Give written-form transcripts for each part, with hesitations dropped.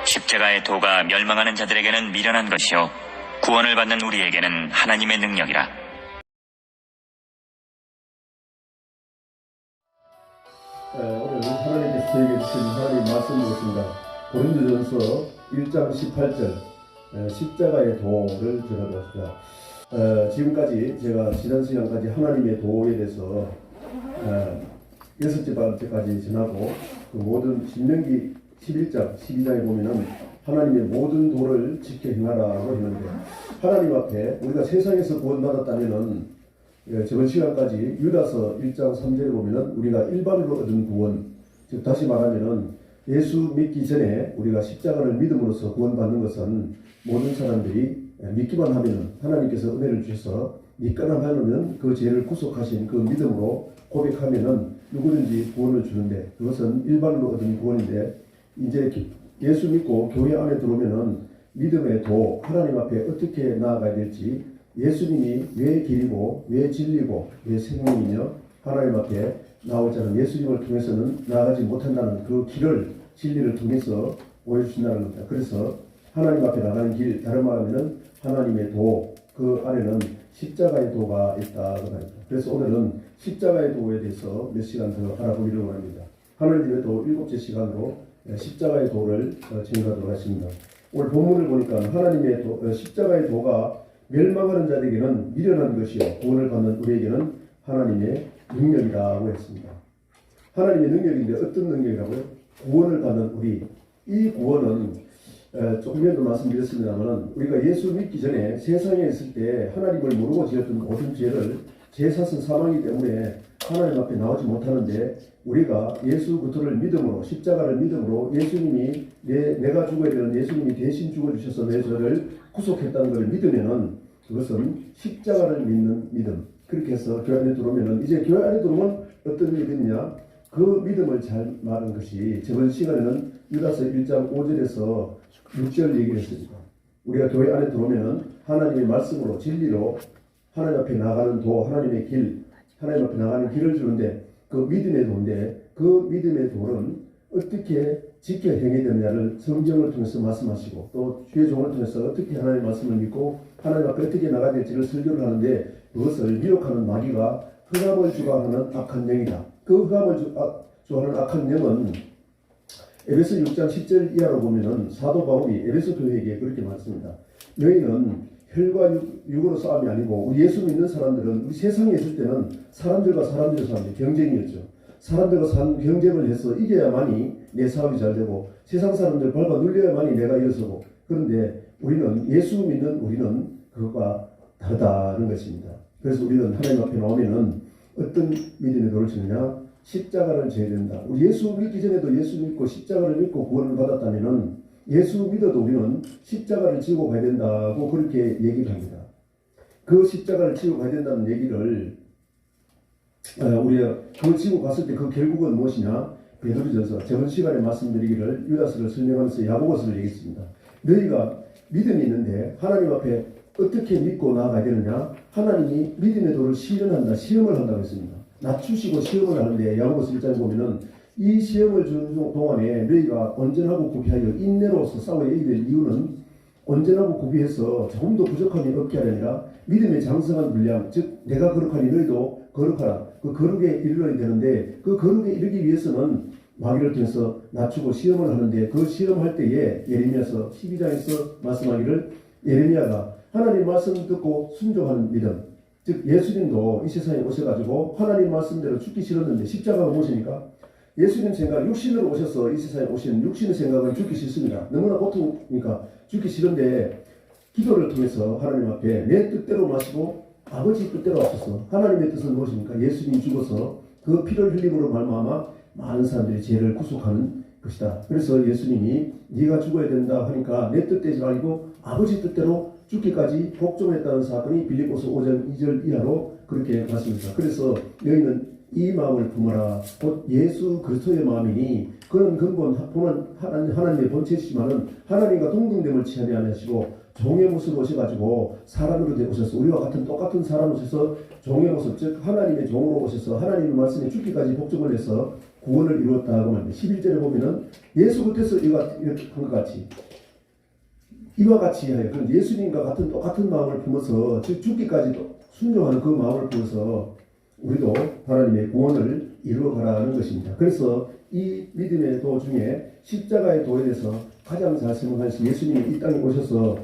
십자가의 도가 멸망하는 자들에게는 미련한 것이요 구원을 받는 우리에게는 하나님의 능력이라. 오늘 하나님께서 저에게 주신 하나님 말씀이 있습니다. 고린도전서 1장 18절 십자가의 도를 전하고있습니다. 지금까지 제가 지난 시간까지 하나님의 도에 대해서 6번째까지 전하고 그 모든 신명기 11장 12장에 보면은 하나님의 모든 도를 지켜 행하라고 했는데, 하나님 앞에 우리가 세상에서 구원받았다면은 저번 시간까지 유다서 1장 3절에 보면은 우리가 일반으로 얻은 구원, 즉 다시 말하면은 예수 믿기 전에 우리가 십자가를 믿음으로써 구원받는 것은 모든 사람들이 믿기만 하면은 하나님께서 은혜를 주셔서 믿거나 하면은 그 죄를 구속하신 그 믿음으로 고백하면은 누구든지 구원을 주는데, 그것은 일반으로 얻은 구원인데, 이제 예수 믿고 교회 안에 들어오면은 믿음의 도, 하나님 앞에 어떻게 나아가야 될지, 예수님이 왜 길이고 왜 진리고 왜 생명이며 하나님 앞에 나오자는 예수님을 통해서는 나아가지 못한다는 그 길을, 진리를 통해서 보여주신다는 겁니다. 그래서 하나님 앞에 나가는 길, 다른 말하면 하나님의 도, 그 안에는 십자가의 도가 있다고 합니다. 그래서 오늘은 십자가의 도에 대해서 몇 시간 더 알아보려고 합니다. 하나님의 도 7째 시간으로 십자가의 도를 진행하도록 하겠습니다. 오늘 본문을 보니까 하나님의 십자가의 도가 멸망하는 자들에게는 미련한 것이요 구원을 받는 우리에게는 하나님의 능력이라고 했습니다. 하나님의 능력인데 어떤 능력이라고요? 구원을 받는 우리. 이 구원은 조금 전에도 말씀드렸습니다만, 우리가 예수 믿기 전에 세상에 있을 때 하나님을 모르고 지었던 모든 죄를, 죄사슬 사망이기 때문에 하나님 앞에 나오지 못하는데, 우리가 예수 그리스도를 믿음으로, 십자가를 믿음으로 예수님이 내가 죽어야 되는 예수님이 대신 죽어주셔서 내 죄를 구속했다는 걸 믿으면은 그것은 십자가를 믿는 믿음. 그렇게 해서 교회 안에 들어오면은, 이제 교회 안에 들어오면 어떤 믿음이냐? 그 믿음을 잘 말한 것이 저번 시간에는 유다서 1장 5절에서 6절 얘기를 했습니다. 우리가 교회 안에 들어오면은 하나님의 말씀으로 진리로 하나님 앞에 나가는 도, 하나님의 길, 하나님 앞에 나가는 길을 주는데, 그 믿음의 도인데, 그 믿음의 도는 어떻게 지켜 행해야 되느냐를 성경을 통해서 말씀하시고, 또 주의 종을 통해서 어떻게 하나님의 말씀을 믿고 하나님 앞에 어떻게 나가야 될지를 설교를 하는데, 그것을 미혹하는 마귀가 흑암을 주관하는 악한 영이다. 그 흑암을 주관하는 악한 영은 에베소 6장 10절 이하로 보면은 사도 바울이 에베소 교회에게 그렇게 말씀합니다. 너희는 혈과 육으로 싸움이 아니고, 우리 예수 믿는 사람들은 우리 세상에 있을 때는 사람들과 사람들의 싸움이 경쟁이었죠. 사람들과 경쟁을 해서 이겨야만이 내 사업이 잘 되고, 세상 사람들 밟아 눌려야만이 내가 일어서고. 그런데 우리는, 예수 믿는 우리는 그것과 다르다는 것입니다. 그래서 우리는 하나님 앞에 나오면은 어떤 믿음의 도를 지느냐? 십자가를 져야 된다. 우리 예수 믿기 전에도 예수 믿고 십자가를 믿고 구원을 받았다면은, 예수 믿어도 우리는 십자가를 지고 가야 된다고 그렇게 얘기를 합니다. 그 십자가를 지고 가야 된다는 얘기를 우리가 그 지고 갔을 때 그 결국은 무엇이냐? 베드로전서, 저번 시간에 말씀드리기를 유다서를 설명하면서 야고보서를 얘기했습니다. 너희가 믿음이 있는데 하나님 앞에 어떻게 믿고 나아가야 되느냐? 하나님이 믿음의 도를 시련한다, 시험을 한다고 했습니다. 낮추시고 시험을 하는데, 야고보서 1장에 보면은 이 시험을 주는 동안에 너희가 온전하고 구비하여 인내로서 싸워야 될 이유는, 온전하고 구비해서 조금도 부족함이 없게 하려니라 믿음의 장성한 분량, 즉 내가 거룩하니 너희도 거룩하라. 그 거룩에 이르러야 되는데, 그 거룩에 이르기 위해서는 마귀를 통해서 낮추고 시험을 하는데, 그 시험할 때에 예레미야서 12장에서 말씀하기를, 예레미야가 하나님 말씀 듣고 순종하는 믿음, 즉 예수님도 이 세상에 오셔가지고 하나님 말씀대로 죽기 싫었는데 십자가가 무엇입니까? 예수님 생각, 육신으로 오셔서 이 세상에 오신 육신의 생각은 죽기 싫습니다. 너무나 고통이니까 죽기 싫은데, 기도를 통해서 하나님 앞에 내 뜻대로 마시고 아버지 뜻대로 하셔서, 하나님의 뜻은 무엇입니까? 예수님이 죽어서 그 피를 흘림으로 말미암아 많은 사람들이 죄를 구속하는 것이다. 그래서 예수님이 네가 죽어야 된다 하니까 내 뜻대로 말고 아버지 뜻대로 죽기까지 복종했다는 사건이 빌립보서 5장 2절 이하로 그렇게 말씀합니다. 그래서 너희는 이 마음을 품어라. 곧 예수 그리스도의 마음이니, 그는 근본 하나님의 본체시지만은 하나님과 동등됨을 취하지 아니하시고 종의 모습 오셔가지고 사람으로 오셔서 우리와 같은 똑같은 사람 오셔서 종의 모습, 즉 하나님의 종으로 오셔서 하나님의 말씀에 죽기까지 복종을 해서 구원을 이루었다고 합니다. 11절에 보면은 예수 곁에서 이렇게 한 것 같이 이와 같이 하여 그런 예수님과 같은 똑같은 마음을 품어서 즉 죽기까지도 순종하는 그 마음을 품어서 우리도 하나님의 구원을 이루어가라는 것입니다. 그래서 이 믿음의 도 중에 십자가의 도에 대해서 가장 잘 설명하신 예수님이 이 땅에 오셔서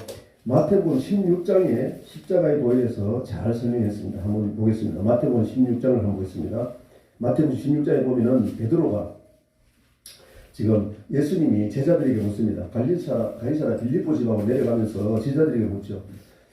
마태복음 16장에 십자가의 도에 대해서 잘 설명했습니다. 한번 보겠습니다. 마태복음 16장을 한번 보겠습니다. 마태복음 16장에 보면은 베드로가 지금 예수님이 제자들에게 묻습니다. 갈릴리사 빌립보 지방으로 내려가면서 제자들에게 묻죠.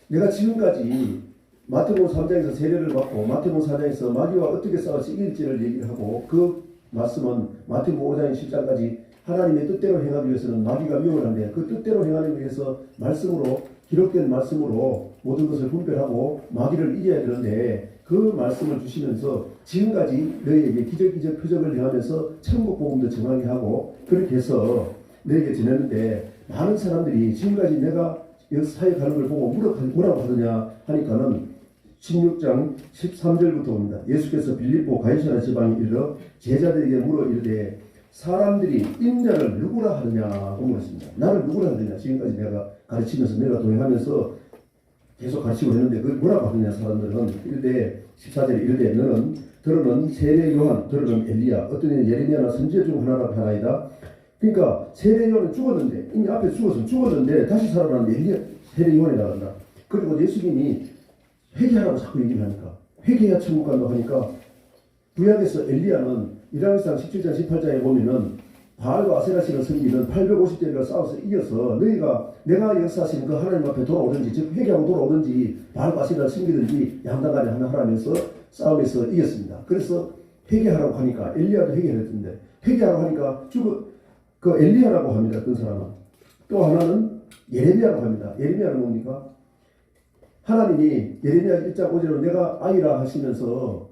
내가 지금까지 마태복음 3장에서 세례를 받고 마태복음 4장에서 마귀와 어떻게 싸워서 이길지를 얘기를 하고 그 말씀은 마태복음 5장 10장까지 하나님의 뜻대로 행하기 위해서는 마귀가 위험을 한데 그 뜻대로 행하기 위해서 말씀으로 기록된 말씀으로 모든 것을 분별하고 마귀를 이겨야 되는데 그 말씀을 주시면서 지금까지 너희에게 기적 표적을 행하면서 천국 복음도 정하게 하고 그렇게 해서 너희에게 전했는데 많은 사람들이 지금까지 내가 여기 사역하는 걸 보고 뭐라고 하느냐 하니까는 16장 13절부터 옵니다. 예수께서 빌립보 가이사랴 지방에 이르러 제자들에게 물어 이르되 사람들이 인자를 누구라 하느냐고 물었습니다. 나를 누구라 하느냐. 지금까지 내가 가르치면서 내가 동행하면서 계속 가르치고 했는데 그걸 뭐라고 하느냐 사람들은 이르되 14절에 이르되 너는 세례 요한 너는 엘리야 어떤 이는 예레미야나 선지자 중 하나라고 하나이다. 그러니까 세례 요한은 죽었는데 이미 앞에 죽었는데 다시 살아나는 엘리야 세례 요한이 나간다. 그리고 예수님이 회개하라고 자꾸 얘기를 하니까 회개해야 천국 간다고 하니까 구약에서 엘리야는 이랑상 17장 18장에 보면은 바알과 아세라신을 섬기는 850대를 싸워서 이겨서 너희가 내가 역사하시는 그 하나님 앞에 돌아오든지 즉 회개하고 돌아오든지 바알과 아세라를 섬기든지 양당간에 하나 하라면서 싸움에서 이겼습니다. 그래서 회개하라고 하니까 엘리야도 회개를 했는데 회개하라고 하니까 그 엘리야라고 합니다. 어떤 사람은 또 하나는 예레미야라고 합니다. 예레미야는 뭡니까? 하나님이 예레미야 1장 5절로 내가 아이라 하시면서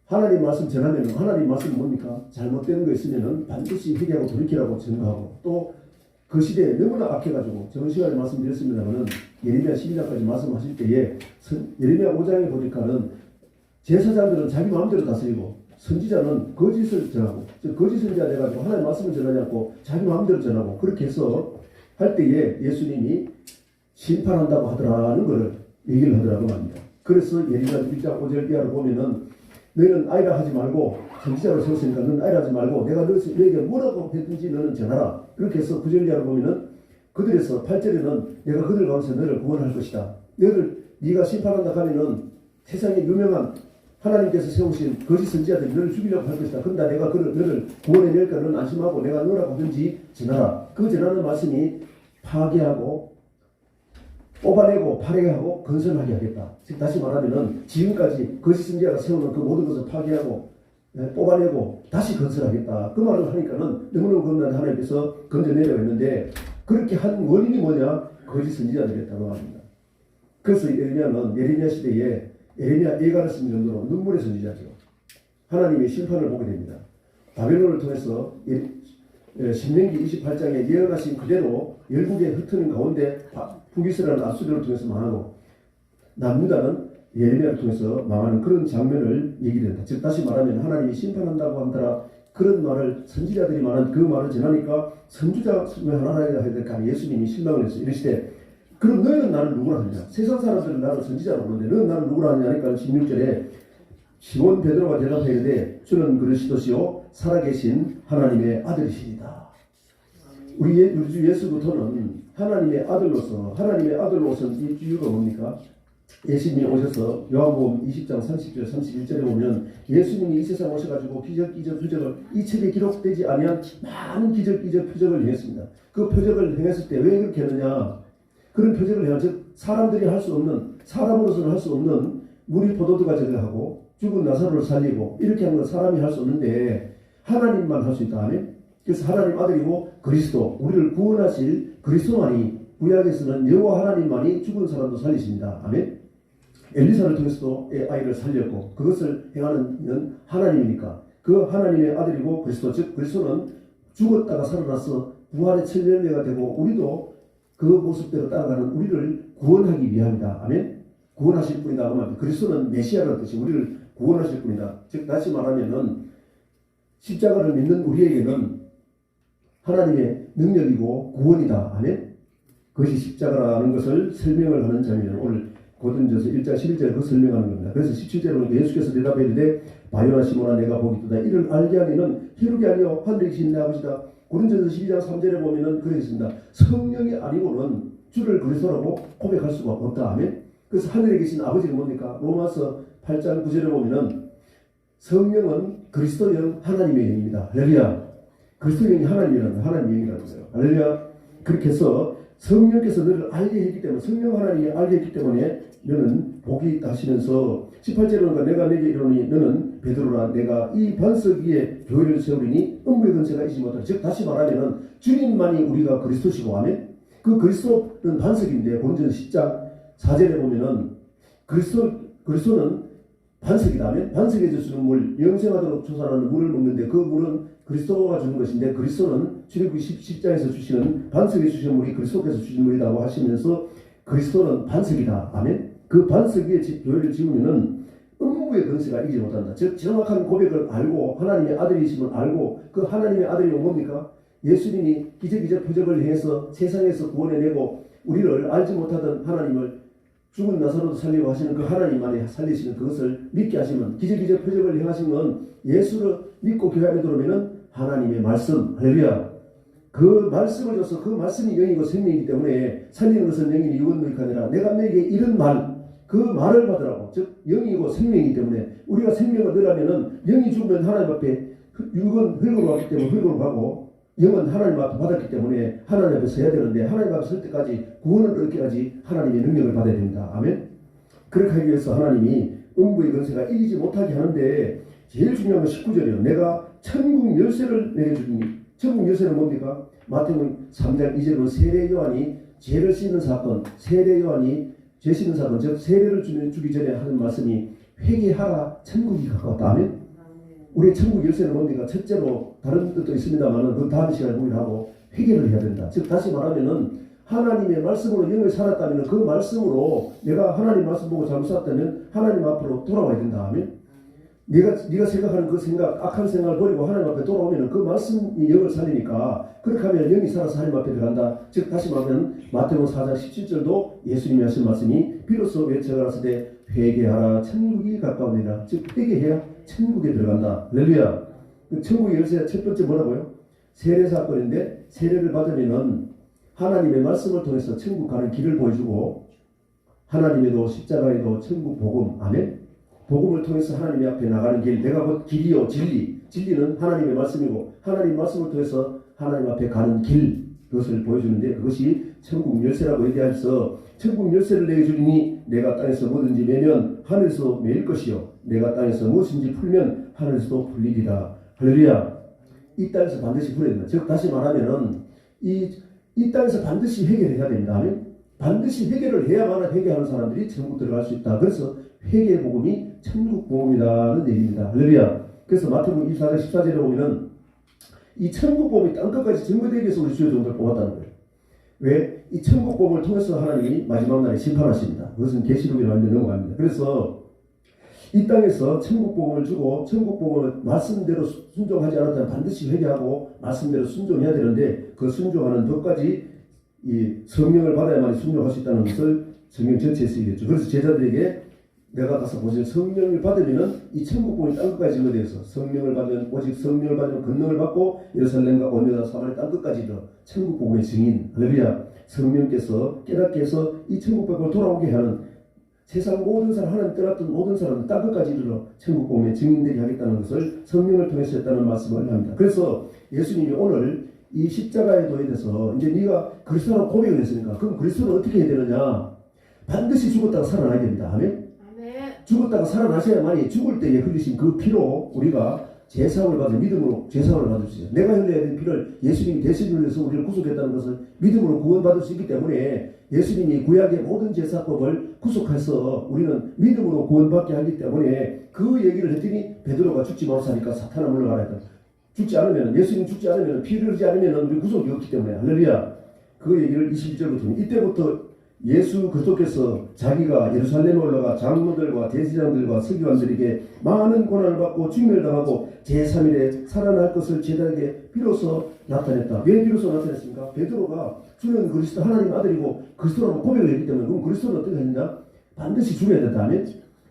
하나님 말씀 전하면 하나님 말씀 뭡니까? 잘못된 거 있으면 반드시 회개하고 돌이키라고 전하고 또 그 시대에 너무나 악해가지고 저번 시간에 말씀드렸습니다만은 예레미야 12장까지 말씀하실 때에 예레미야 5장에 보니까는 제사장들은 자기 마음대로 다스리고 선지자는 거짓을 전하고 거짓 선지자 돼가지고 하나님 말씀을 전하지 않고 자기 마음대로 전하고 그렇게 해서 할 때에 예수님이 심판한다고 하더라는 것을 얘기를 하더라고 합니다. 그래서 예레미야 1장 5절 이하를 보면은 너희는 아이라 하지 말고 선지자로 세웠으니까 너는 아이라 하지 말고 내가 너에게 뭐라고 했든지 너는 전하라. 그렇게 해서 9절 이하를 보면은 그들에서 8절에는 내가 그들 가운데서 너를 구원할 것이다. 네가 심판한다 하면은 세상에 유명한 하나님께서 세우신 거짓 선지자들이 너를 죽이려고 할 것이다. 그런데 내가 너를 구원해낼까 너는 안심하고 내가 너라고 하든지 전하라. 그 전하는 말씀이 파괴하고 뽑아내고 파괴하고 건설하게 하겠다. 즉 다시 말하면은 지금까지 거짓 선지자가 세우는 그 모든 것을 파괴하고 뽑아내고 다시 건설하겠다. 그 말을 하니까는 너무너무 겁난 하나님께서 건져내려고 했는데 그렇게 한 원인이 뭐냐? 거짓 선지자들이었다고 합니다. 그래서 예레미야 시대에 예레미야 예가를 쓴 정도로 눈물의 선지자죠. 하나님의 심판을 보게 됩니다. 바벨론을 통해서 신명기 28장에 예언하신 그대로 열국에 흩어진 가운데 북이스라엘 압수들을 통해서 망하고 남유다는 예레미야를 통해서 망하는 그런 장면을 얘기된다. 즉 다시 말하면 하나님이 심판한다고 한다라 그런 말을 선지자들이 말한 그 말을 전하니까 선지자 중에 하나라 해야 될까 예수님이 실망을 했어요. 이르시되 그럼 너희는 나를 누구라 하느냐? 세상 사람들은 나를 선지자로 부르는데 너는 나를 누구라 하느냐 하니까 16절에 시몬 베드로가 대답하여 이르되 주는 그리스도시요 살아계신 하나님의 아들이시니다. 우리 주 예수부터는 하나님의 아들로서는 이 이유가 뭡니까? 예수님이 오셔서 요한복음 20장 30절 31절에 보면 예수님이 이 세상 오셔가지고 기적 표적을 이 책에 기록되지 아니한 많은 기적 표적을 행했습니다. 그 표적을 행했을 때 왜 그렇게 했느냐? 그런 표적을 행한 즉 사람들이 할 수 없는 사람으로서는 할 수 없는 물이 포도주가 제거하고 죽은 나사로를 살리고 이렇게 하는 건 사람이 할 수 없는데 하나님만 할 수 있다. 아멘. 그래서 하나님 아들이고 그리스도 우리를 구원하실 그리스도만이 구약에서는 여호와 하나님만이 죽은 사람도 살리십니다. 아멘. 엘리사를 통해서도 아이를 살렸고 그것을 행하는 하나님이니까 그 하나님의 아들이고 그리스도 즉 그리스도는 죽었다가 살아나서 부활의 첫 열매가 되고 우리도 그 모습대로 따라가는 우리를 구원하기 위함이다. 아멘. 구원하실 분이다. 그리스도는 메시아라는 뜻이 우리를 구원하실 분이다. 즉 다시 말하면은 십자가를 믿는 우리에게는 하나님의 능력이고 구원이다. 아멘. 그것이 십자가라는 것을 설명을 하는 장면, 오늘 고린도전서 1장 11절 그 설명하는 겁니다. 그래서 17절로 예수께서 대답해 이르되 바요나 시몬아 내가 복이 있도다. 이를 알게 하니는 혈육이 아니요 하늘에 계신 내 아버지다. 고린도전서 12장 3절에 보면은 그렇게 있습니다. 성령이 아니고는 주를 그리스도라고 고백할 수가 없다. 아멘. 그래서 하늘에 계신 아버지가 뭡니까? 로마서 8장 9절에 보면은 성령은 그리스도 영 하나님의 영입니다. 할렐루야. 그리스도 영이 하나님이라는 하나님의 영이라는 거예요. 할렐루야. 그렇게 해서 성령께서 너를 알게 했기 때문에, 성령 하나님이 알게 했기 때문에 너는 복이 있다 하시면서 18절에 내가 내게 이르노니 너는 베드로라. 내가 이 반석 위에 교회를 세우리니 음부의 근세가 이지 못하라. 즉 다시 말하면은 주님만이 우리가 그리스도시고, 아멘. 그 그리스도는 반석인데 고린도전서 10장 4절에 보면은 그리스도는 반석이라면 반석에 주는 물, 영생하도록 조산하는 물을 먹는데 그 물은 그리스도가 주는 것인데 그리스도는 출애굽기 10장에서 주시는 반석에 주시는 물이 그리스도께서 주신 물이라고 하시면서 그리스도는 반석이다. 아멘. 그 반석 위에 교회를 지으면은 음부의 권세가 이기지 못한다. 즉 정확한 고백을 알고 하나님의 아들이심을 알고 그 하나님의 아들이 뭡니까? 예수님이 기적이적 표적을 행해서 세상에서 구원해내고 우리를 알지 못하던 하나님을 죽은 나사로도 살리고 하시는 그 하나님만이 살리시는 그것을 믿게 하시면 기적이적 표적을 행하시면 예수를 믿고 교회 안에 들어오면 하나님의 말씀, 할렐루야. 그 말씀을 줘서 그 말씀이 영이고 생명이기 때문에 살리는 것은 영이니 유언무익하니라 내가 너에게 이런 말, 그 말을 받으라고. 즉 영이고 생명이기 때문에 우리가 생명을 얻으려면 영이 죽으면 하나님 앞에 육은 흙으로 왔기 때문에 흙으로 가고 영은 하나님 앞에 받았기 때문에 하나님 앞에 서야 되는데 하나님 앞에 설 때까지 구원을 얻기까지 하나님의 능력을 받아야 됩니다. 아멘. 그렇게 하기 위해서 하나님이 음부의 권세가 이기지 못하게 하는데 제일 중요한 건 19절이에요. 내가 천국 열쇠를 내게 주니 천국 열쇠는 뭡니까? 마태복음 3장 2절은 세례 요한이 죄를 씻는 사건, 세례 요한이 죄 씻는 사건, 즉 세례를 주기 전에 하는 말씀이 회개하라 천국이 가까웠다. 아멘. 우리의 천국 열쇠는 뭡니까? 첫째로 다른 뜻도 있습니다만 그 다음 시간에 보기로 하고 회개를 해야 된다. 즉 다시 말하면은 하나님의 말씀으로 영을 살았다면 그 말씀으로 내가 하나님 말씀 보고 잘못 살았다면 하나님 앞으로 돌아와야 된다. 아멘. 네가 생각하는 그 생각, 악한 생각을 버리고 하나님 앞에 돌아오면 그 말씀이 영을 살리니까 그렇게 하면 영이 살아서 하나님 앞에 들어간다. 즉 다시 말하면 마태복음 4장 17절도 예수님이 하신 말씀이 비로소 외쳐가라서 되 회개하라 천국이 가까우니라. 즉 회개해야 천국에 들어간다. 할렐루야. 천국의 열쇠 첫 번째 뭐라고요? 세례 사건인데 세례를 받으면은 하나님의 말씀을 통해서 천국 가는 길을 보여주고 하나님의도 십자가에도 천국 복음, 아멘. 복음을 통해서 하나님 앞에 나가는 길, 내가 곧 길이요 진리, 진리는 하나님의 말씀이고 하나님 말씀을 통해서 하나님 앞에 가는 길, 그것을 보여주는데 그것이 천국 열쇠라고 얘기하면서 천국 열쇠를 내게 주리니 내가 땅에서 뭐든지 매면 하늘에서 매일 것이요 내가 땅에서 무엇인지 풀면 하늘에서도 풀리리라. 할렐루야. 이 땅에서 반드시 풀어야 된다. 즉 다시 말하면은 이 땅에서 반드시 해결해야 됩니다. 아멘. 반드시 해결을 해야만 회개하는 사람들이 천국 들어갈 수 있다. 그래서 회개의 복음이 천국 복음이라는 얘기입니다. 할렐루야. 그래서 마태복음 24장 14절에 보면은 이 천국 복음이 땅끝까지 증거되기 위해서 우리 주의 종들을 뽑았다는 거예요. 왜? 이 천국 복음을 통해서 하나님이 마지막 날에 심판하십니다. 그것은 계시록에 완전 넘어갑니다. 그래서 이 땅에서 천국 복음을 주고 천국 복음을 말씀대로 순종하지 않았다면 반드시 회개하고 말씀대로 순종해야 되는데 그 순종하는 것까지 이 성령을 받아야만 순종할 수 있다는 것을 성경 전체에서 얘기했죠. 그래서 제자들에게 내가 가서 보세요. 성령을 받으면은 이 천국 복음이 땅끝까지 증거되어서 성령을 받으면 오직 성령을 받으면 권능을 받고 예루살렘과 온유다 사마리아 땅끝까지 이르러 천국 복음의 증인. 할렐루야. 성령께서 깨닫게 해서 이 천국 복음을 돌아오게 하는 세상 모든 사람, 하나님 떠났던 모든 사람은 땅끝까지 이르러 천국 복음의 증인들이 하겠다는 것을 성령을 통해서 했다는 말씀을 합니다. 그래서 예수님이 오늘 이 십자가의 도에 대해서 이제 네가 그리스도라고 고백을 했으니까 그럼 그리스도는 어떻게 해야 되느냐? 반드시 죽었다가 살아나야 됩니다. 아멘. 죽었다가 살아나셔야만이 죽을 때에 흘리신 그 피로 우리가 제사함을 받아 믿음으로 제사함을 받을 수 있어요. 내가 흘려야 되는 피를 예수님이 대신 흘려서 우리를 구속했다는 것을 믿음으로 구원받을 수 있기 때문에 예수님이 구약의 모든 제사법을 구속해서 우리는 믿음으로 구원받게 하기 때문에 그 얘기를 했더니 베드로가 죽지 마옵사니까 사탄아 물러가라 했다. 죽지 않으면 예수님 죽지 않으면 피를 흘리지 않으면 우리 구속이 없기 때문에 할렐루야. 그 얘기를 21절부터 이때부터 예수 그리스도께서 자기가 예루살렘에 올라가 장로들과 대제사장들과 서기관들에게 많은 고난을 받고 죽임을 당하고 제3일에 살아날 것을 제자에게 비로소 나타냈다. 왜 비로소 나타냈습니까? 베드로가 주는 그리스도 하나님 아들이고 그리스도라고 고백을 했기 때문에 그럼 그리스도는 어떻게 했냐? 반드시 죽어야 된다면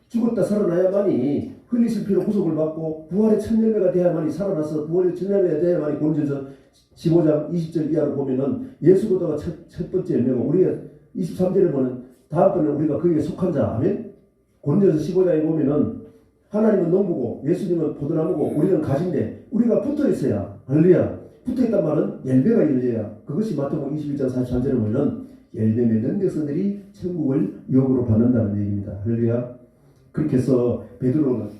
죽었다 살아나야만이 흘리실 피로 구속을 받고 부활의 첫 열매가 돼야만이 살아나서 부활의 첫 열매가 돼야만이 고린도전서 15장 20절 이하로 보면은 예수 그리스도가 첫 번째 열매고 우리가 23절에 보면 다음번에 우리가 그에게 속한 자 아멘. 고린도전서 15장에 보면은 하나님은 농부고 예수님은 포도나무고 우리는 가지인데 우리가 붙어 있어야 할렐루야. 붙어 있단 말은 열매가 열려야 그것이 마태복음 21장 43절에 보면은 열매 맺는 백성들이 천국을 유업으로 받는다는 얘기입니다. 할렐루야. 그렇게 해서 베드로는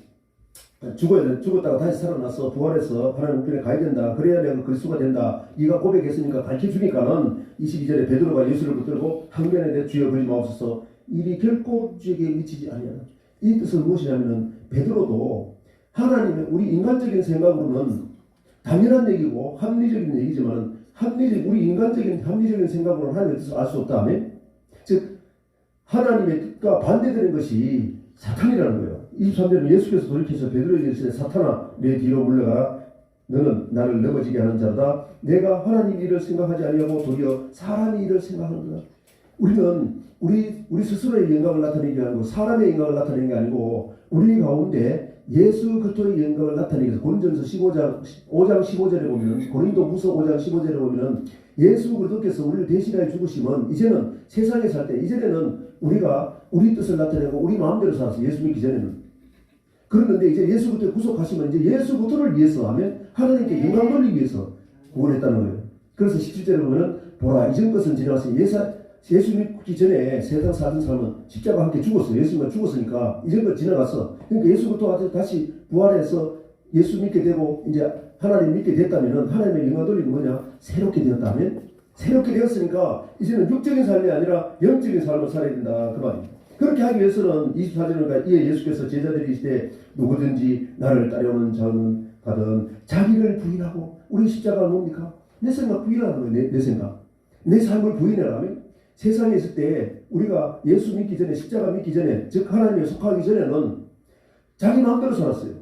죽었다가 다시 살아나서 부활해서 하나님 우편에 가야 된다. 그래야 내가 그리스도가 된다. 네가 고백했으니까 가르쳐주니까는 22절에 베드로가 예수를 붙들고 항변에 대해 주여 그러지 마옵소서. 일이 결코 주에게 미치지 아니하라. 이 뜻은 무엇이냐면은 베드로도 하나님의 우리 인간적인 생각으로는 당연한 얘기고 합리적인 얘기지만 우리 인간적인 합리적인 생각으로는 하나님의 뜻을 알 수 없다. 아멘? 즉 하나님의 뜻과 반대되는 것이 사탄이라는 거예요. 23절은 예수께서 돌이켜서 베드로에게 이르시되 사탄아 내 뒤로 물러가라. 너는 나를 넘어지게 하는 자로다. 내가 하나님 일을 생각하지 아니하고 도리어 사람의 일을 생각하는구나. 우리는 우리 스스로의 영광을 나타내는 게 아니고 사람의 영광을 나타내는 게 아니고 우리 가운데 예수 그리스도의 영광을 나타내기 위해서 고린도전서 5장 15절에 보면 고린도후서 5장 15절에 보면 예수 그리스도께서 우리를 대신하여 죽으시면 이제는 세상에 살 때 이전에는 우리가 우리 뜻을 나타내고 우리 마음대로 살았어요. 예수 믿기 전에는. 그런데 이제 예수 그리스도 구속하시면 이제 예수 그리스도를 위해서 하면 하나님께 영광 돌리기 위해서 구원했다는 거예요. 그래서 17절에 보면 보라 이전 것은 지나갔으니 예수 믿기 전에 세상 살던 사람은 십자가와 함께 죽었어요. 예수님은 죽었으니까 이전 것 지나갔어. 그러니까 예수 그리스도가 다시 부활해서 예수 믿게 되고 이제 하나님 믿게 됐다면 하나님의 영광 돌리는 뭐냐? 새롭게 되었다면 새롭게 되었으니까 이제는 육적인 삶이 아니라 영적인 삶을 살아야 된다. 그 말이에요. 그렇게 하기 위해서는 24절에 이에 예수께서 제자들이 이시되 누구든지 나를 따라오는 자는 가든 자기를 부인하고 우리 십자가가 뭡니까? 내 생각 부인하는 거예요. 내 생각. 내 삶을 부인해라면 세상에 있을 때 우리가 예수 믿기 전에 십자가 믿기 전에 즉 하나님에 속하기 전에는 자기 마음대로 살았어요.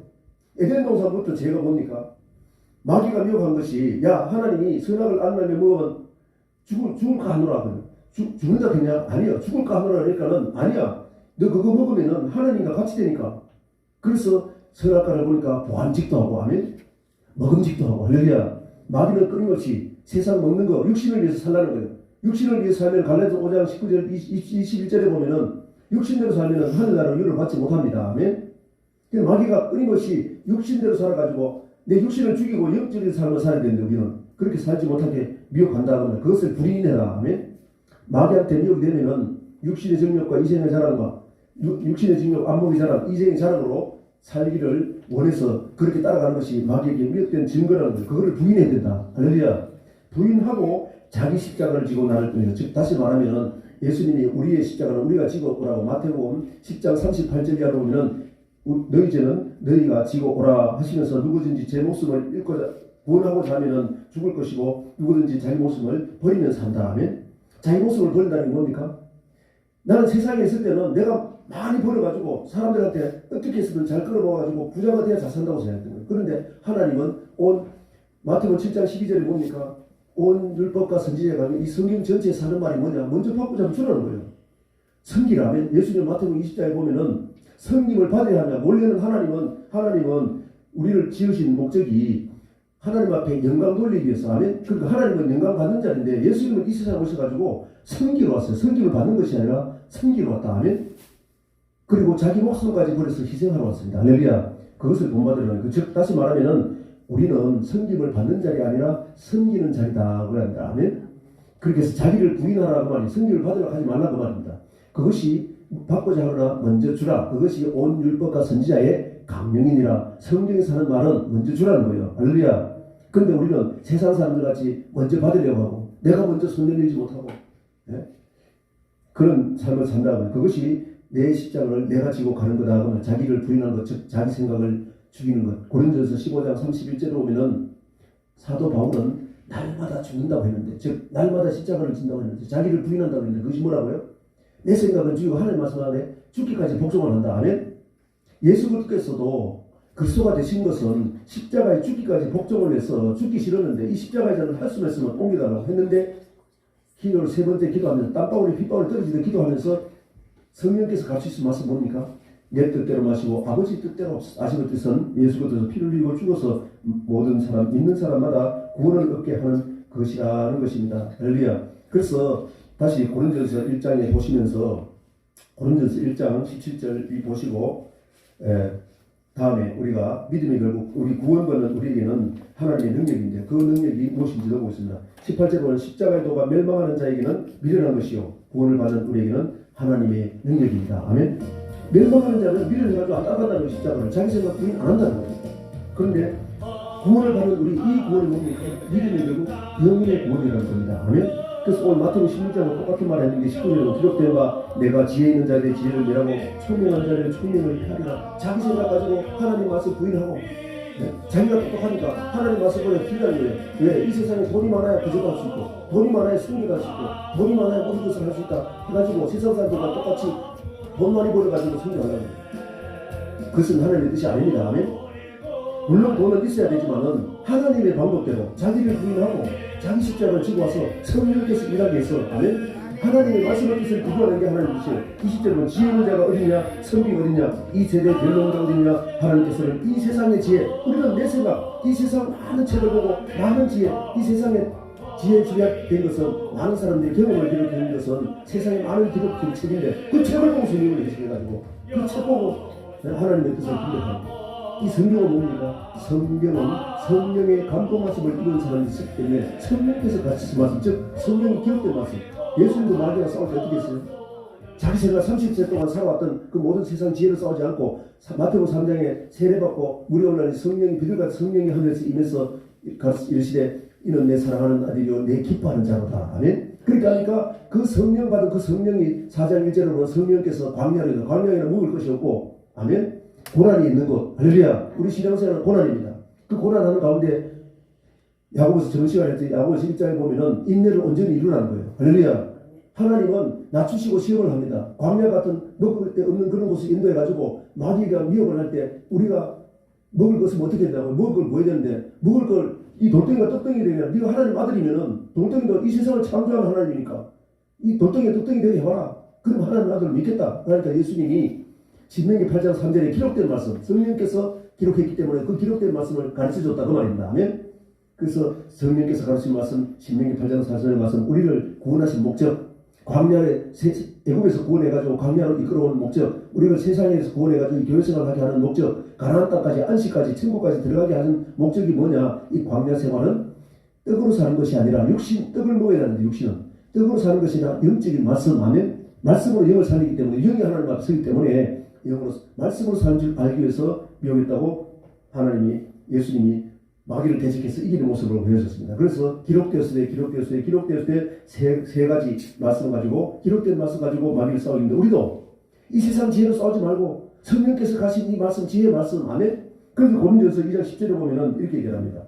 에덴 동산부터 죄가 뭡니까? 마귀가 미혹한 것이 야 하나님이 선악을 안 날며 먹으면 죽을까 하노라. 죽는다 그냥 아니야. 죽을까 하노라 그러니까는 아니야. 너 그거 먹으면은 하나님과 같이 되니까. 그래서 선악과를 보니까 보안직도 하고 아멘. 먹음직도 하고 할렐루야. 마귀는 끊임없이 세상 먹는 거 육신을 위해서 살라는 거예요. 육신을 위해서 살면 갈라디아서 5장 19절 21절에 보면은 육신대로 살면은 하늘나라로 유를 받지 못합니다. 아멘. 마귀가 끊임없이 육신대로 살아가지고 내 육신을 죽이고 영적인 삶을 살아야 되는데 우리는 그렇게 살지 못하게 미혹한다 하면 그것을 부인해라. 아멘. 마귀한테 미혹되면은 육신의 정욕과 이생의 자랑과 육신의 정욕, 안목의 자랑, 이생의 자랑으로 살기를 원해서 그렇게 따라가는 것이 마귀에게 미혹된 증거라는 거예요. 그거를 부인해야 된다. 할렐루야. 부인하고 자기 십자가를 지고 나를 뿐이요. 즉 다시 말하면 예수님이 우리의 십자가는 우리가 지고 오라고 마태복음 10장 38절 이하로 보면은 너희 죄는 너희가 지고 오라 하시면서 누구든지 제 목숨을 잃고자 구원하고자 하면은 죽을 것이고 누구든지 자기 목숨을 버리면 산다 하면 자기 목숨을 버린다는 게 뭡니까? 나는 세상에 있을 때는 내가 많이 벌어가지고 사람들한테 어떻게 해서든 잘 끌어모아가지고 부자가 돼야 잘 산다고 생각했던 거예요. 그런데 하나님은 마태복음 7장 12절에 뭡니까? 온 율법과 선지자에 가면 이 성경 전체에 사는 말이 뭐냐? 먼저 받고자 하면 주라는 거예요. 성기라면 예수님 마태복음 20장에 보면은 성김을 받아야 하냐? 원래는 하나님은 우리를 지으신 목적이 하나님 앞에 영광 돌리기 위해서 하면 그러니까 하나님은 영광 받는 자인데 예수님은 이 세상에 오셔가지고 성기로 왔어요. 성김을 받는 것이 아니라 성기로 왔다 하면 그리고 자기 목숨까지 버려서 희생하러 왔습니다. 할렐루야. 그것을 본받으려는 그 즉 다시 말하면은 우리는 성김을 받는 자리 아니라 섬기는 자리다 그럽니다. 아멘. 그렇게 해서 자기를 부인하라고 말이 성김을 받으라고 하지 말라고 말입니다. 그것이 받고자 하거나 먼저 주라. 그것이 온 율법과 선지자의 강령이니라. 성경에 사는 말은 먼저 주라는 거예요. 할렐루야. 그런데 우리는 세상 사람들같이 먼저 받으려고 하고 내가 먼저 손 내밀지 못하고 그런 삶을 산다면 그것이 내 십자가를 내가 지고 가는 거다 하면 자기를 부인하는 것, 즉 자기 생각을 죽이는 것. 고린도전서 15장 31절에 보면은 사도 바울은 날마다 죽는다고 했는데 즉 날마다 십자가를 진다고 했는데 자기를 부인한다고 했는데 그것이 뭐라고요? 내 생각은 죽이고 하나님 말씀 안에 죽기까지 복종을 한다. 아멘. 예수께서도 그리스도가 되신 것은 십자가에 죽기까지 복종을 해서 죽기 싫었는데 이 십자가의 잔을 할 수만 있으면 옮기달라고 했는데 기도를 세 번째 기도하면서 땀방울이 핏방울이 떨어지듯 기도하면서 성령께서 값이신 말씀 뭡니까? 내 뜻대로 마시고 아버지 뜻대로 아시는 뜻은 예수께서 피를 흘리고 죽어서 모든 사람 믿는 사람마다 구원을 얻게 하는 것이라는 것입니다. 할렐루야. 그래서 다시 고린도전서 1장에 보시면서 고린도전서 1장 17절 보시고 다음에 우리가 믿음이 결국 우리 구원받는 우리에게는 하나님의 능력인데 그 능력이 무엇인지도 보겠습니다. 18절에 보면 십자가의 도가 멸망하는 자에게는 미련한 것이요 구원을 받는 우리에게는 하나님의 능력입니다. 아멘. 멸망하는 자는 미련해가지고 안 따라간다는 십자가를 자기 생각 부인 안 한다는 거예요. 그런데 구원을 받는 우리 이 구원이 뭡니까? 믿음이 결국 영혼의 구원이라는 겁니다. 아멘. 그래서 오늘 마태복음 16장은 똑같은 말을 했는데 19절에도 기록된 바 내가 지혜 있는 자들의 지혜를 멸하고 총명한 자들의 총명을 피하리라. 자기 생각 가지고 하나님 말씀 부인하고 자기가 똑똑하니까 하나님 말씀 보여 기다려요. 왜? 이 세상에 돈이 많아야 부족할 수 있고 돈이 많아야 순교할 수 있고 돈이 많아야 모든 것을 할 수 있다 해가지고 세상 사람들과 똑같이 돈 많이 벌어가지고 순교하려고 해요. 그것은 하나님의 뜻이 아닙니다. 아멘. 물론 돈은 있어야 되지만은 하나님의 방법대로 자기를 부인하고 자기 십자가를 지고 와서 성령께서 일하게 해서 아멘. 하나님의 말씀의 뜻을 구하는 게 하나님의 뜻이에요. 20절은 지혜 있는 자가 어디냐 선비가 어디냐 이 세대의 변론자가 어디냐 하나님께서는 이 세상의 지혜 우리는 내 생각 이 세상 많은 책을 보고 많은 지혜 이 세상의 지혜 주약된 것은 많은 사람들이 경험을 기록하는 것은 세상에 많은 기록된 책인데 그 책을 보고 성경을 해석해가지고 그 책 보고 하나님의 뜻을 분별합니다. 이 성경은 뭡니까? 성경은 성령의 감동하심을 입은 사람이 있기 때문에 성령께서 가르치신 말씀, 즉 성경이 기록된 말씀. 예수님도 마귀와 싸울 때 어떻게 했어요? 자기 생각 30세 동안 살아왔던 그 모든 세상 지혜를 싸우지 않고 마태복음 3장에 세례받고 물이 올라니 성령이 비둘같이 성령이 하늘에서 임해서 이르시되 이는 내 사랑하는 아들이요 내 기뻐하는 자로다. 아멘. 그러니까 그 성령 받은 그 성령이 4장 1절에 보면 성령께서 광야에는 먹을 것이 없고 아멘. 고난이 있는 것. 할렐루야. 우리 신앙생활은 고난입니다. 그 고난하는 가운데 야고보서 전 시간에 야고보서 1장에 보면은 인내를 온전히 이루라는 거예요. 할렐루야. 하나님은 낮추시고 시험을 합니다. 광야 같은 먹을 데 없는 그런 곳을 인도해가지고 마귀가 미혹을 할 때 우리가 먹을 것은 어떻게 된다고? 먹을 걸 뭐 해야 되는데 먹을 걸 이 돌덩이가 떡덩이 되면 네가 하나님 아들이면은 돌덩이도 이 세상을 창조하는 하나님이니까 이 돌덩이가 떡덩이 되게 해봐라. 그럼 하나님 아들을 믿겠다. 그러니까 예수님이 신명기 8장 3절에 기록된 말씀 성령께서 기록했기 때문에 그 기록된 말씀을 가르쳐줬다 그 말입니다. 아멘. 그래서 성령께서 가르친 말씀 신명기 8장 4절의 말씀 우리를 구원하신 목적 광야에 애굽에서 구원해가지고 광야로 이끌어오는 목적 우리를 세상에서 구원해가지고 교회생활을 하게 하는 목적 가나안 땅까지 안식까지 천국까지 들어가게 하는 목적이 뭐냐. 이 광야 생활은 떡으로 사는 것이 아니라 육신 떡을 먹어야 하는데 육신은 떡으로 사는 것이 아니라 영적인 말씀 아멘. 말씀으로 영을 살리기 때문에 영이 하나님 앞에 서기 때문에 영으로 말씀으로 사는 줄 알기 위해서 미혹했다고 하나님이 예수님이 마귀를 대적해서 이기는 모습으로 보여줬습니다. 그래서 기록되었을 때 세 가지 말씀 가지고 기록된 말씀 가지고 마귀를 싸우는데 우리도 이 세상 지혜로 싸우지 말고 성령께서 가신 이 말씀 지혜의 말씀 아멘. 그래서 고린도전서 2장 10절에 보면은 이렇게 얘기합니다.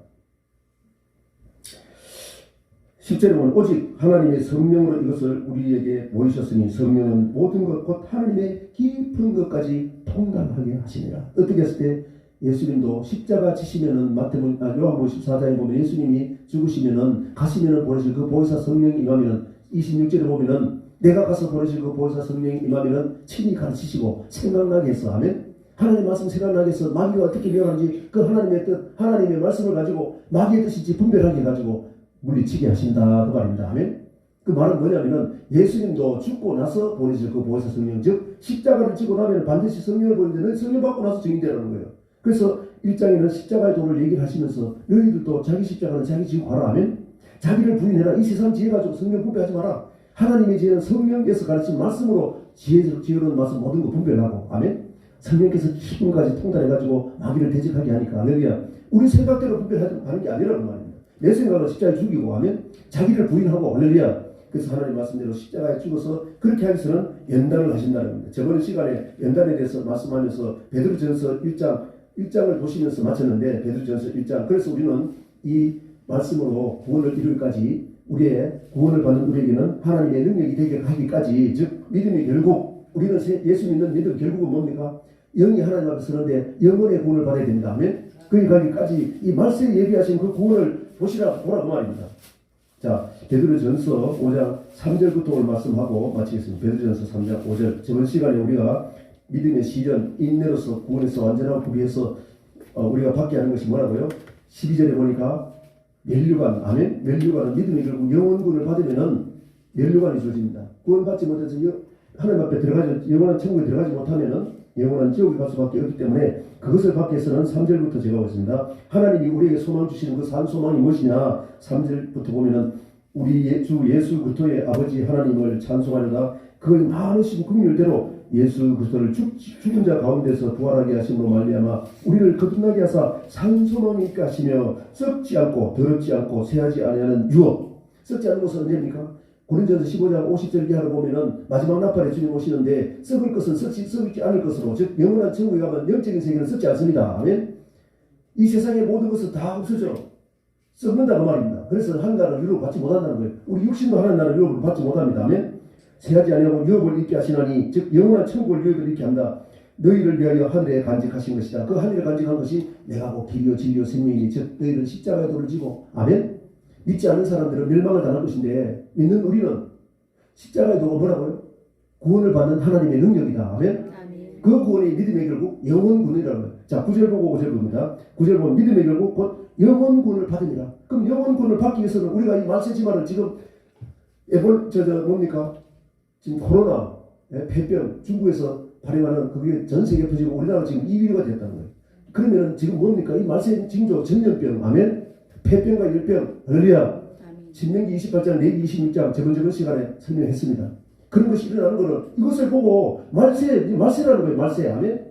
10절에 보면 오직 하나님의 성령으로 이것을 우리에게 보이셨으니 성령은 모든 것 곧 하나님의 깊은 것까지 통달하게 하시니라. 어떻게 했을 때 예수님도 십자가 지시면은 요한복음 14장에 보면 예수님이 죽으시면은 가시면은 보내실 그 보혜사 성령이 임하면은 26절에 보면은 내가 가서 보내실 그 보혜사 성령이 임하면은 친히 가르치시고 생각나게 해서 아멘. 하나님의 말씀 생각나게 해서 마귀가 어떻게 변하는지 그 하나님의 뜻 하나님의 말씀을 가지고 마귀의 뜻인지 분별하게 해가지고 물리치게 하신다 그 말입니다. 아멘. 그 말은 뭐냐면은 예수님도 죽고 나서 보내실 그 보혜사 성령 즉 십자가를 지고 나면 반드시 성령을 보이는데 성령 받고 나서 증인되라는 거예요. 그래서 1장에는 십자가의 도를 얘기를 하시면서 너희들도 자기 십자가는 자기 지고 가라. 아멘. 자기를 부인해라. 이 세상 지혜 가지고 성령 분별하지 마라. 하나님의 지혜는 성령께서 가르친 말씀으로 지혜로운 말씀 모든 거 분별하고 아멘. 성령께서 기쁨까지 통달해가지고 마귀를 대적하게 하니까 할렐루야. 우리 생각대로 분별하는 게 아니라는 말입니다. 내 생각은 십자가에 죽이고 하면 자기를 부인하고 할렐루야. 그래서 하나님 말씀대로 십자가에 죽어서 그렇게 하기 위해서는 연단을 하신다는 겁니다. 저번 시간에 연단에 대해서 말씀하면서 베드로전서 1장을 보시면서 마쳤는데 베드로전서 1장 그래서 우리는 이 말씀으로 구원을 이루기까지 우리의 구원을 받는 우리에게는 하나님의 능력이 되게 하기까지, 즉 믿음이 결국 우리는 예수 믿는 믿음 결국은 뭡니까? 영이 하나님 앞에 서는데 영혼의 구원을 받아야 됩니다. 아멘. 거기 가기까지 이 말씀에 예비하신 그 구원을 보라고 말입니다. 자, 베드로전서 5장 3절부터 오늘 말씀하고 마치겠습니다. 베드로전서 3장 5절. 저번 시간에 우리가 믿음의 시련, 인내로서 구원에서 완전하고 구비해서 우리가 받게 하는 것이 뭐라고요? 12절에 보니까 멸류관, 아멘? 멸류관은 믿음이 결국 영원군을 받으면은 멸류관이 주어집니다. 구원받지 못해서 하나님 앞에 영원한 천국에 들어가지 못하면은 영원한 지옥에 갈 수밖에 없기 때문에 그것을 받기 위해서는 3절부터 제가 보겠습니다. 하나님이 우리에게 소망 주시는 그 산 소망이 무엇이냐? 3절부터 보면은 우리 주 예수 그리스도의 아버지 하나님을 찬송하려다 그의 많으신 긍휼대로 예수 그리스도를 죽은 자 가운데서 부활하게 하심으로 말미암아 우리를 거듭나게 하사 산 소망이 있게 하시며 썩지 않고 더럽지 않고 쇠하지 아니하는 유업. 썩지 않은 것은 언제입니까? 고린도전서 15장 50절 이하로 보면은 마지막 나팔에 주님 오시는데 썩을 것은 썩지 않을 것으로, 즉 영원한 천국에 가면 영적인 세계는 썩지 않습니다. 아멘. 이 세상의 모든 것은 다 없어져 썩는다고 말입니다. 그래서 한 나라를 유업을 받지 못한다는 거예요. 우리 육신도 하나님 나라 유업을 받지 못합니다. 아멘. 세하지 아니하고 유업을 잊게 하시나니 즉 영원한 천국을 유업을 잊게 한다. 너희를 위하여 하늘에 간직하신 것이다. 그 하늘에 간직한 것이 내가 곧 길이요 진리요 생명이니 즉 너희를 십자가에 돌을 지고, 아멘. 믿지 않는 사람들은 멸망을 당할 것인데 믿는 우리는 십자가에 두고 뭐라고요? 구원을 받는 하나님의 능력이다. 아멘. 그 구원이 믿음의 결국 영원군이라는 거예요. 자, 9절 보고 5절 봅니다. 9절 보면 믿음의 결국 곧 영원군을 받으니라. 그럼 영원군을 받기 위해서는 우리가 이 말세지만은 지금 뭡니까? 지금 코로나, 폐병, 중국에서 발행하는 그게 전 세계 퍼지고 우리나라 지금 2위가 됐다는 거예요. 그러면 지금 뭡니까? 이 말세 징조 전염병, 아멘. 폐병과 열병, 할렐루야. 신명기 28장, 레위기 26장 저번 시간에 설명했습니다. 그런 것이 일어나는 것은 이것을 보고 말세라는 거예요. 말세, 아멘.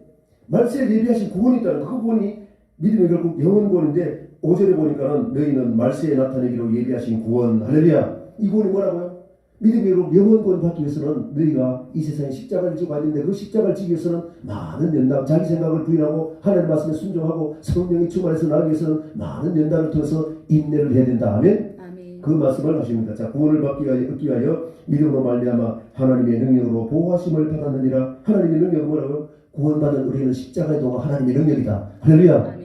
말세에 예비하신 구원이 있다는 그 구원이 믿음의 결국 영원 구원인데 5절에 보니까는 너희는 말세에 나타내기로 예비하신 구원, 할렐루야. 이 구원이 뭐라고요? 믿음의 결국 영원 구원 받기 위해서는 너희가 이 세상에 십자가를 지고 가야 되는데 그 십자가를 지기 위해서는 많은 연단, 자기 생각을 부인하고 하나님 말씀에 순종하고 성령이 충만해서 나가기 위해서는 많은 연단을 통해서 인내를 해야 된다. 아멘. 그 말씀을 하십니다. 자, 구원을 얻기 위하여 믿음으로 말미암아 하나님의 능력으로 보호하심을 받았느니라. 하나님의 능력은 뭐라고요? 구원받는 우리는 십자가의 도가 하나님의 능력이다. 할렐루야.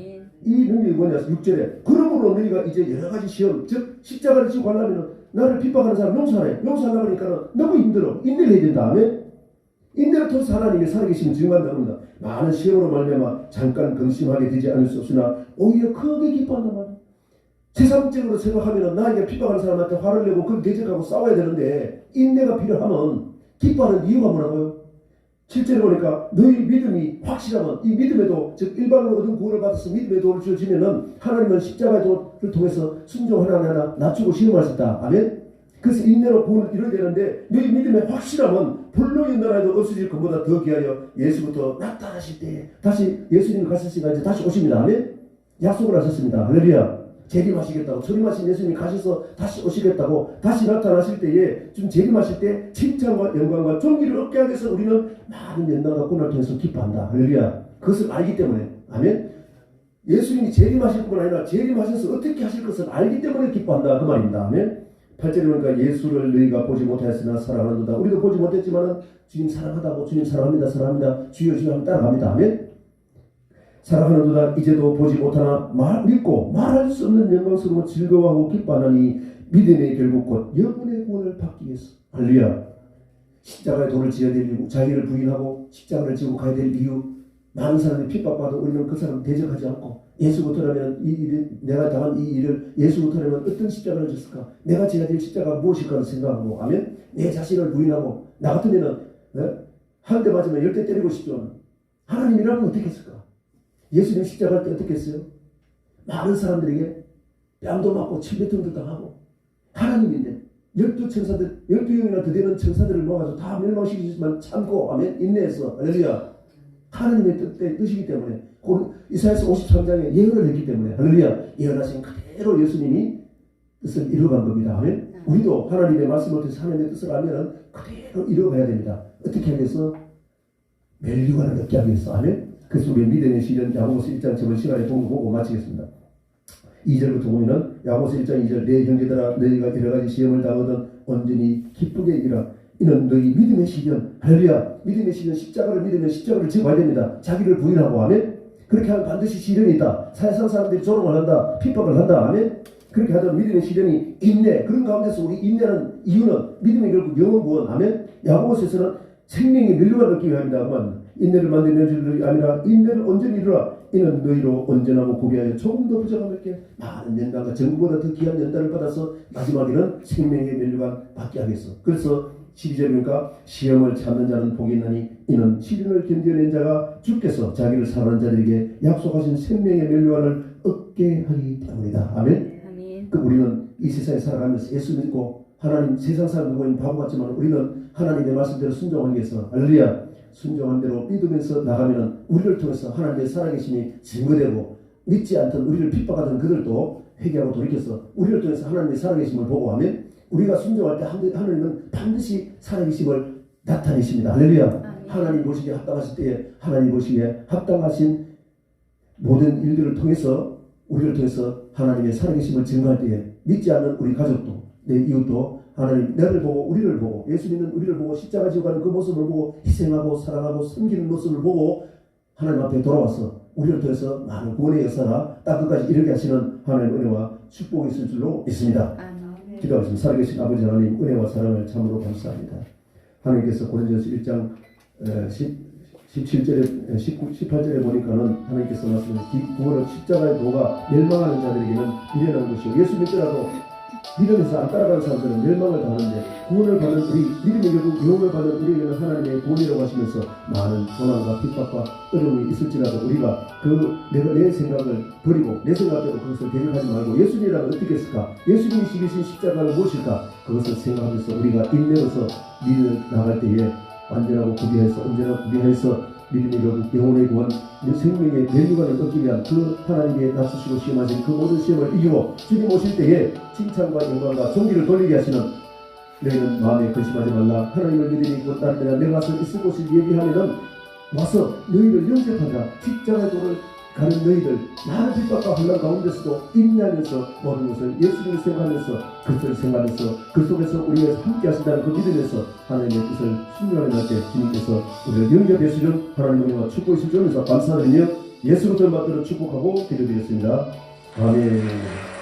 이 능력이 뭐냐? 6절에 그러므로 너희가 이제 여러 가지 시험, 즉 십자가를 지고 가려면 나를 핍박하는 사람 용서하려고 하니까 너무 힘들어. 인내를 해야 된다. 아멘. 인내를 통해서 하나님의 살아계심을 증거한다고 합니다. 많은 시험으로 말미암아 잠깐 근심하게 되지 않을 수 없으나 오히려 크게 기뻐한단 말이야. 세상적으로 생각하면 나에게 핍박하는 사람한테 화를 내고 그걸 대적하고 싸워야 되는데 인내가 필요하면 기뻐하는 이유가 뭐라고요? 실제로 보니까 너희 믿음이 확실하면 이 믿음에도, 즉 일반으로 얻은 구원을 받아서 믿음의 도를 주어지면은 하나님은 십자가의 도를 통해서 순종 하나하나 낮추고 시험할 수 있다. 아멘. 그래서 인내로 구원을 이뤄야 되는데 너희 믿음에 확실하면 불로의 나라에도 없어질 것보다 더 귀하여 예수부터 나타나실 때 다시 예수님이 갔을 시간 이제 다시 오십니다. 아멘. 약속을 하셨습니다. 할렐루야. 재림하시겠다고, 재림하신 예수님이 가셔서 다시 오시겠다고, 다시 나타나실 때에 좀 재림하실 때 칭찬과 영광과 존귀를 얻게 하기 위해서 우리는 많은 연단과 고난을 통해서 기뻐한다. 할렐루야. 그것을 알기 때문에, 아멘. 예수님이 재림하실 뿐만 아니라 재림하셔서 어떻게 하실 것을 알기 때문에 기뻐한다. 그 말입니다. 아멘. 8절에 보니까 예수를 너희가 보지 못하였으나 사랑하는도다. 우리도 보지 못했지만 주님 사랑하다고, 주님 사랑합니다. 주여 주여 하면 따라갑니다. 아멘. 사랑하는도다. 이제도 보지 못하나 믿고 말할 수 없는 영광스러운 즐거워하고 기뻐하니 믿음의 결국 곧 영혼의 구원을 받기 위해서. 할렐루야. 십자가의 도를 지어야 될 이유, 자기를 부인하고 십자가를 지고 가야 될 이유. 많은 사람이 핍박받아 우리는 그 사람 대적하지 않고 예수부터라면 이 일을, 내가 당한 이 일을 예수부터라면 어떤 십자가를 졌을까? 내가 지어야 될 십자가가 무엇일까를 생각하고, 아멘. 내 자신을 부인하고, 나 같으면은 한 대 맞으면 10대 때리고 싶죠. 하나님이라면 어떻게 했을까? 예수님 십자가 할 때 어떻게 했어요? 많은 사람들에게 뺨도 맞고 침뱉음도 당하고, 하나님인데 12천사들, 12명이나 더 되는 천사들을 모아서 다 멸망시키지만 참고, 아멘, 인내해서, 할렐루야. 하나님의 뜻이기 때문에, 이사야서 53장에 예언을 했기 때문에, 할렐루야. 예언하신 그대로 예수님이 뜻을 이루어간 겁니다. 아멘. 우리도 하나님의 말씀을 통해서 하나님의 뜻을 알면 그대로 이루어가야 됩니다. 어떻게 하기 위해서? 멸류관을 얻게 하기 위해서. 아멘. 그래서 우리 믿음의 시련 야고보서 1장 저번 시간에 보고 마치겠습니다. 2절부터 보면은 야고보서 1장 2절 내 형제들아 너희가 여러가지 시험을 당하든 온전히 기쁘게 이기라. 이는 너희 믿음의 시련, 할렐루야, 믿음의 시련, 십자가를 믿으면 십자가를 지어봐야 됩니다. 자기를 부인하고 하면 그렇게 하면 반드시 시련이 있다. 세상 사람들이 조롱을 한다, 핍박을 한다 하면 그렇게 하던 믿음의 시련이 인내. 그런 가운데서 우리 인내는 이유는 믿음의 결국 영원 구원 하면 야고보서에서는 생명의 멸류관을 얻기 위함이다. 인내를 만드는 줄이 아니라 인내를 온전히 이루라. 이는 너희로 온전하고 구비하여 조금 더 부족함을 있게 많은 연단과 정보보다 더 귀한 연단을 받아서 마지막에는 생명의 멸류관 받게 하겠어. 그래서 12절이니까 시험을 참는 자는 복이 있나니 이는 시련을 견뎌낸 자가 주께서 자기를 사랑하는 자들에게 약속하신 생명의 멸류관을 얻게 하기 때문이다. 아멘. 그 우리는 이 세상에 살아가면서 예수 믿고 하나님 세상 사람들 보면 바보 같지만 우리는 하나님의 말씀대로 순종하기 위해서 할렐루야 순종한 대로 믿으면서 나가면은 우리를 통해서 하나님의 살아계심이 증거되고 믿지 않던 우리를 핍박하던 그들도 회개하고 돌이켜서 우리를 통해서 하나님의 살아계심을 보고 하면 우리가 순종할 때 하나님은 반드시 살아계심을 나타내십니다. 할렐루야. 하나님 보시기에 합당하실 때에 하나님 보시기에 합당하신 모든 일들을 통해서 우리를 통해서 하나님의 살아계심을 증거할 때에 믿지 않는 우리 가족도 내 이웃도 하나님 나를 보고 우리를 보고 예수 믿는 우리를 보고 십자가 지고 가는 그 모습을 보고 희생하고 사랑하고 섬기는 모습을 보고 하나님 앞에 돌아와서 우리를 통해서 많은 구원의 역사가 딱 끝까지 이르게 하시는 하나님의 은혜와 축복이 있을 줄로 믿습니다. 기도하겠습니다. 살아계신 아버지 하나님 은혜와 사랑을 참으로 감사합니다. 하나님께서 고린도전서 1장 17절에 18절에 보니까는 하나님께서 말씀하신 구원은 십자가의 도가 멸망하는 자들에게는 미련한 것이요 예수 믿더라도 믿으면서 안 따라가는 사람들은 멸망을 당하는데 구원을 받는 우리 믿음의 결국 영혼을 받는 우리에게는 하나님의 구원이라고 하시면서 많은 고난과 핍박과 어려움이 있을지라도 우리가 내가 내 생각을 버리고 내 생각대로 그것을 대적하지 말고 예수님이라면 어떻게 했을까? 예수님이 지으신 십자가는 무엇일까? 그것을 생각하면서 우리가 인내로서 믿어 나갈 때에 완전하고 구비해서 언제나 구비해서 믿음의 결국 영혼의 구원 생명의 멸류관을 얻기 위한 그 하나님의 낮추시고 시험하신 그 모든 시험을 이기고 주님 오실 때에 칭찬과 영광과 존귀를 돌리게 하시는 너희는 마음에 근심하지 말라. 하나님을 믿으니 곧 다른 데나 내가 와서 있을 곳을 얘기하면은 와서 너희를 영접하자. 십자가의 도를 가는 너희들 많은 핍박과 환난 가운데서도 인내하면서 모든 것을 예수님을 생각하면서 그리스도를 생각하면서 그 속에서 우리가 함께 하신다는 그 믿음에서 하나님의 뜻을 순종하는 날 때 주님께서 우리를 영접해 주시는 하나님의 은혜와 축복이 있을 줄면서 감사드리며 예수로 된 받들어 축복하고 기도드렸습니다. 아멘.